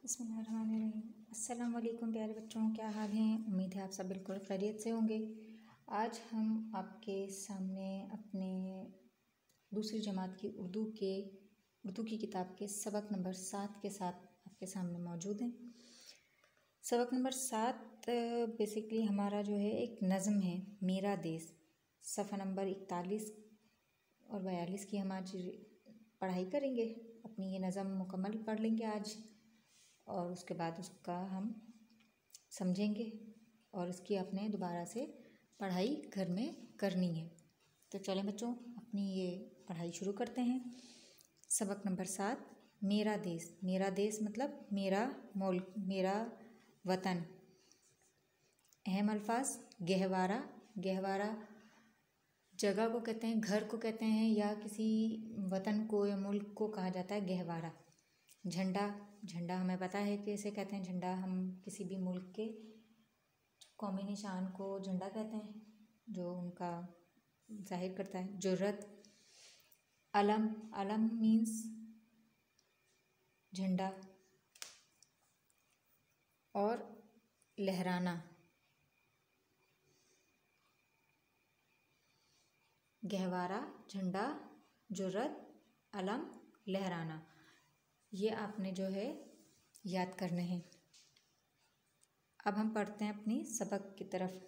बिस्मिल्लाहिर्रहमानिर्रहीम। अस्सलाम वालेकुम प्यारे बच्चों, क्या हाल हैं? उम्मीद है आप सब बिल्कुल खैरियत से होंगे। आज हम आपके सामने अपने दूसरी जमात की उर्दू की किताब के सबक नंबर 7 के साथ आपके सामने मौजूद हैं। सबक नंबर 7 बेसिकली हमारा जो है एक नज़म है, मेरा देश। सफ़ा नंबर 41 और 42 की हम आज पढ़ाई करेंगे। अपनी ये नज़म मुकम्मल पढ़ लेंगे आज, और उसके बाद उसका हम समझेंगे और उसकी अपने दोबारा से पढ़ाई घर में करनी है। तो चलें बच्चों, अपनी ये पढ़ाई शुरू करते हैं। सबक नंबर 7, मेरा देश। मेरा देश मतलब मेरा मुल्क, मेरा वतन। अहम अल्फाज, गहवारा। गहवारा जगह को कहते हैं, घर को कहते हैं, या किसी वतन को या मुल्क को कहा जाता है गहवारा। झंडा। झंडा हमें पता है कि इसे कहते हैं झंडा। हम किसी भी मुल्क के कौमी निशान को झंडा कहते हैं, जो उनका जाहिर करता है। जुर्रत। अलम। अलम मीन्स झंडा। और लहराना। गहवारा, झंडा, जुर्रत, अलम, लहराना, ये आपने जो है याद करने हैं। अब हम पढ़ते हैं अपनी सबक की तरफ।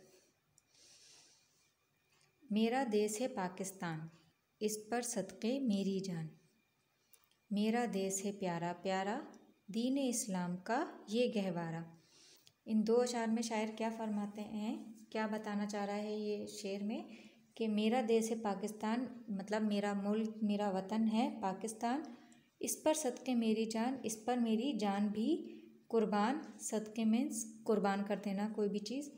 मेरा देश है पाकिस्तान, इस पर सदक़े मेरी जान। मेरा देश है प्यारा प्यारा, दीन इस्लाम का ये गहवारा। इन दो अशार में शायर क्या फरमाते हैं, क्या बताना चाह रहा है ये शेर में, कि मेरा देश है पाकिस्तान मतलब मेरा मुल्क, मेरा वतन है पाकिस्तान। इस पर सदक़े मेरी जान, इस पर मेरी जान भी कुर्बान। सदक़े मीन्स कुर्बान कर देना कोई भी चीज़।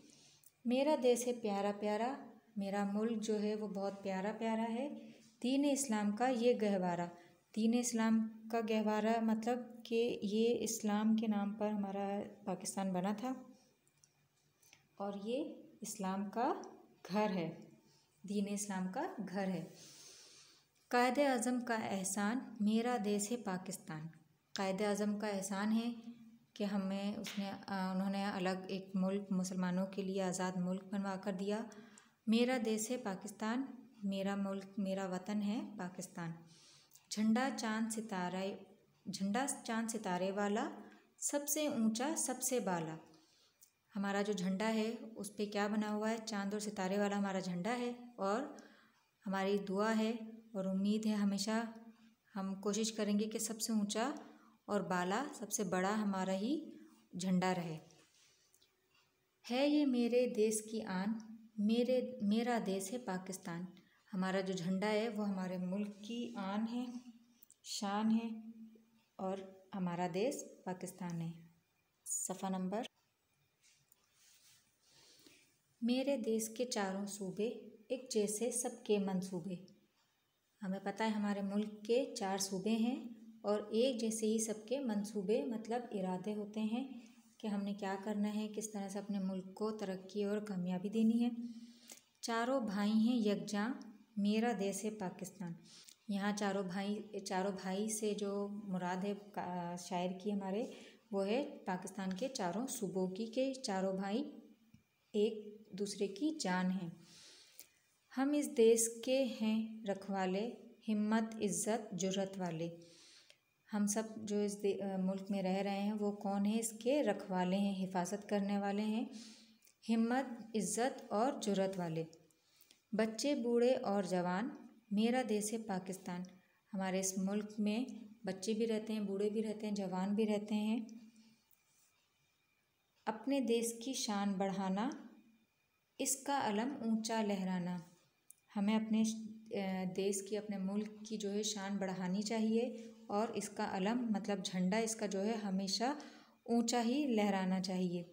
मेरा देश है प्यारा प्यारा, मेरा मुल्क जो है वो बहुत प्यारा प्यारा है। दीन इस्लाम का ये गहवारा। दीन इस्लाम का गहवारा मतलब कि ये इस्लाम के नाम पर हमारा पाकिस्तान बना था, और ये इस्लाम का घर है, दीन इस्लाम का घर है। कायदे आज़म का एहसान, मेरा देश है पाकिस्तान। कायदे आज़म का एहसान है कि उन्होंने अलग एक मुल्क, मुसलमानों के लिए आज़ाद मुल्क बनवा कर दिया। मेरा देश है पाकिस्तान, मेरा मुल्क, मेरा वतन है पाकिस्तान। झंडा चाँद सितारे वाला, सबसे ऊंचा सबसे बाला। हमारा जो झंडा है उस पे क्या बना हुआ है, चाँद और सितारे वाला हमारा झंडा है। और हमारी दुआ है और उम्मीद है, हमेशा हम कोशिश करेंगे कि सबसे ऊंचा और बाला, सबसे बड़ा हमारा ही झंडा रहे। है ये मेरे देश की आन, मेरा देश है पाकिस्तान। हमारा जो झंडा है वो हमारे मुल्क की आन है, शान है, और हमारा देश पाकिस्तान है। सफ़ा नंबर। मेरे देश के चारों सूबे, एक जैसे सबके मंसूबे। हमें पता है हमारे मुल्क के 4 सूबे हैं, और एक जैसे ही सबके मंसूबे मतलब इरादे होते हैं कि हमने क्या करना है, किस तरह से अपने मुल्क को तरक्की और कामयाबी देनी है। चारों भाई हैं यकजां, मेरा देश है पाकिस्तान। यहाँ चारों भाई से जो मुराद है शायर की हमारे, वो है पाकिस्तान के चारों सूबों की, के चारों भाई एक दूसरे की जान है। हम इस देश के हैं रखवाले, हिम्मत इज़्ज़त जुर्रत वाले। हम सब जो इस मुल्क में रह रहे हैं वो कौन है, इसके रखवाले हैं, हिफाजत करने वाले हैं, हिम्मत, इज़्ज़त और जुर्रत वाले। बच्चे बूढ़े और जवान, मेरा देश है पाकिस्तान। हमारे इस मुल्क में बच्चे भी रहते हैं, बूढ़े भी रहते हैं, जवान भी रहते हैं। अपने देश की शान बढ़ाना, इसका अलम ऊंचा लहराना। हमें अपने देश की, अपने मुल्क की जो है शान बढ़ानी चाहिए, और इसका अलम मतलब झंडा इसका जो है हमेशा ऊंचा ही लहराना चाहिए,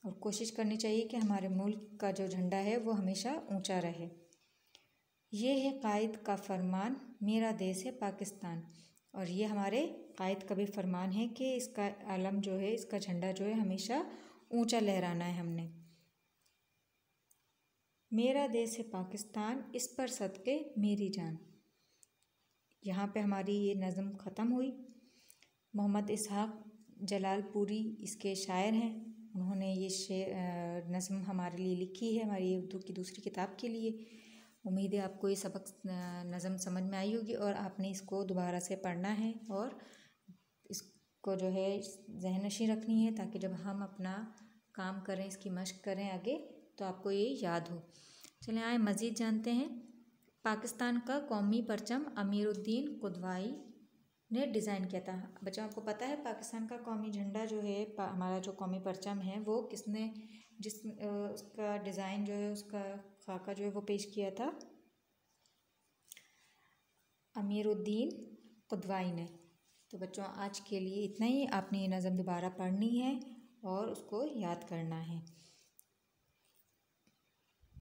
और कोशिश करनी चाहिए कि हमारे मुल्क का जो झंडा है वो हमेशा ऊंचा रहे। ये है कायद का फरमान, मेरा देश है पाकिस्तान। और ये हमारे कायद का भी फरमान है कि इसका अलम जो है, इसका झंडा जो है हमेशा ऊंचा लहराना है हमने। मेरा देश है पाकिस्तान, इस पर सदक़े मेरी जान। यहाँ पे हमारी ये नज़म ख़त्म हुई। मोहम्मद इसहाक़ जलालपुरी इसके शायर हैं। उन्होंने ये नज़्म हमारे लिए लिखी है, हमारी उर्दू की दूसरी किताब के लिए। उम्मीद है आपको ये सबक नज़्म समझ में आई होगी और आपने इसको दोबारा से पढ़ना है और इसको जो है ज़हननशीं रखनी है, ताकि जब हम अपना काम करें, इसकी मश्क करें आगे, तो आपको ये याद हो। चलें आए मज़ीद जानते हैं। पाकिस्तान का कौमी परचम अमीरुद्दीन कुदवाई ने डिज़ाइन किया था। बच्चों आपको पता है पाकिस्तान का कौमी झंडा जो है, हमारा जो कौमी परचम है, वो किसने उसका डिज़ाइन जो है, उसका खाका जो है वो पेश किया था? अमीरुद्दीन कुदवाई ने। तो बच्चों आज के लिए इतना ही। आपने ये नज़म दोबारा पढ़नी है और उसको याद करना है।